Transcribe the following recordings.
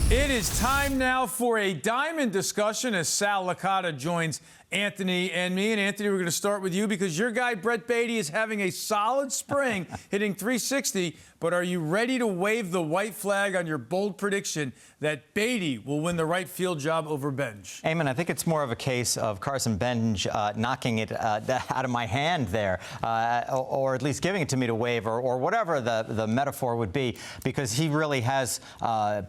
It is time now for a diamond discussion as Sal Licata joins Anthony and me. And Anthony, we're going to start with you because your guy, Brett Batty, is having a solid spring, hitting .360. But are you ready to wave the white flag on your bold prediction that Batty will win the right field job over Benge? Eamon, I think it's more of a case of Carson Benge knocking it out of my hand there, or at least giving it to me to wave, or whatever the metaphor would be, because he really has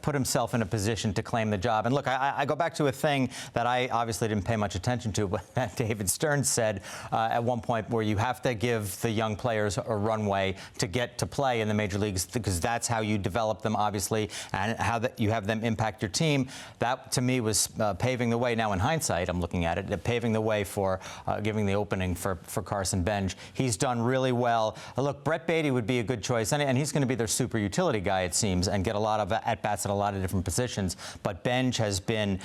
put himself in a position to claim the job. And look, I go back to a thing that I obviously didn't pay much attention to, but that David Stern said at one point, where you have to give the young players a runway to get to play in the major leagues, because that's how you develop them, obviously, and how you have them impact your team. That, to me, was paving the way. Now, in hindsight, I'm looking at it, paving the way for giving the opening for Carson Benge. He's done really well. Look, Brett Batty would be a good choice, and he's going to be their super utility guy, it seems, and get a lot of at-bats at a lot of different positions. But Benge has been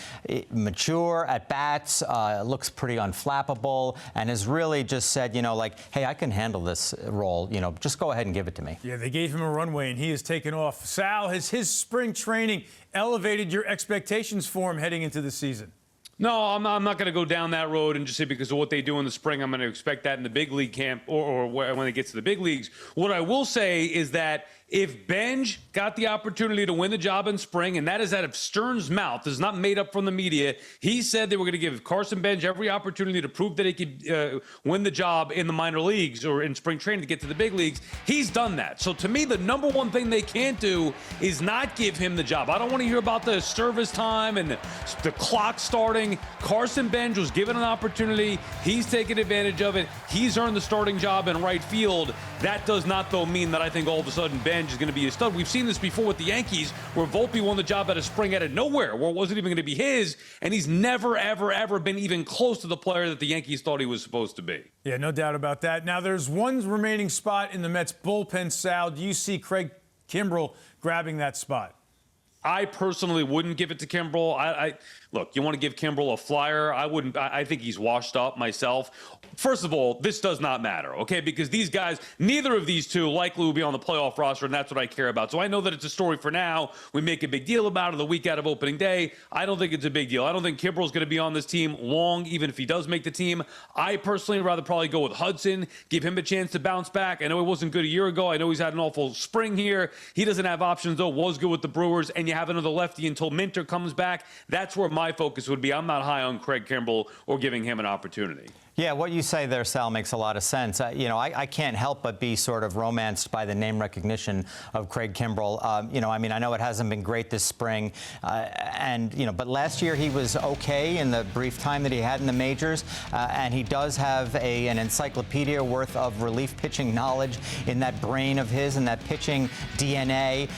mature at-bats, looks pretty unflappable, and has really just said, you know, like, hey, I can handle this role. You know, just go ahead and give it to me. Yeah, they gave him a runway, and he has taken off. Sal, has his spring training elevated your expectations for him heading into the season? No, I'm not going to go down that road and just say because of what they do in the spring, I'm going to expect that in the big league camp or when it gets to the big leagues. What I will say is that if Benge got the opportunity to win the job in spring, and that is out of Stern's mouth, this is not made up from the media, he said they were going to give Carson Benge every opportunity to prove that he could win the job in the minor leagues or in spring training to get to the big leagues. He's done that. So to me, the number one thing they can't do is not give him the job. I don't want to hear about the service time and the clock starting. Carson Benge was given an opportunity. He's taken advantage of it. He's earned the starting job in right field. That does not, though, mean that I think all of a sudden Benge is going to be a stud. We've seen this before with the Yankees, where Volpe won the job out of spring out of nowhere, where it wasn't even going to be his, and he's never, ever, ever been even close to the player that the Yankees thought he was supposed to be. Yeah, no doubt about that. Now, there's one remaining spot in the Mets bullpen, Sal. Do you see Craig Kimbrel grabbing that spot? I personally wouldn't give it to Kimbrel. Look, you want to give Kimbrel a flyer? I wouldn't. I think he's washed up myself. First of all, this does not matter, okay? Because these guys, neither of these two likely will be on the playoff roster, and that's what I care about. So I know that it's a story for now. We make a big deal about it the week out of opening day. I don't think it's a big deal. I don't think Kimbrel's going to be on this team long, even if he does make the team. I personally would rather probably go with Hudson, give him a chance to bounce back. I know he wasn't good a year ago. I know he's had an awful spring here. He doesn't have options, though. Was good with the Brewers, and you have another lefty until Minter comes back. That's where my focus would be. I'm not high on Craig Kimbrel or giving him an opportunity. Yeah, what you say there, Sal, makes a lot of sense. You know, I can't help but be sort of romanced by the name recognition of Craig Kimbrel. You know, I mean, I know it hasn't been great this spring, and, you know, but last year he was okay in the brief time that he had in the majors, and he does have an encyclopedia worth of relief pitching knowledge in that brain of his and that pitching DNA.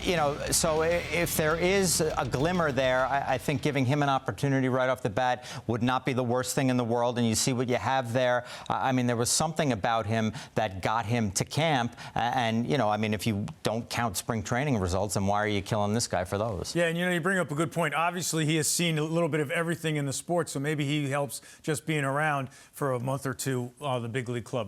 You know, so if there is a glimmer there, I think giving him an opportunity right off the bat would not be the worst thing in the world, and you see what you have there. I mean, there was something about him that got him to camp. And, you know, I mean, if you don't count spring training results, then why are you killing this guy for those? Yeah, and, you know, you bring up a good point. Obviously, he has seen a little bit of everything in the sport, so maybe he helps just being around for a month or two on the big league club.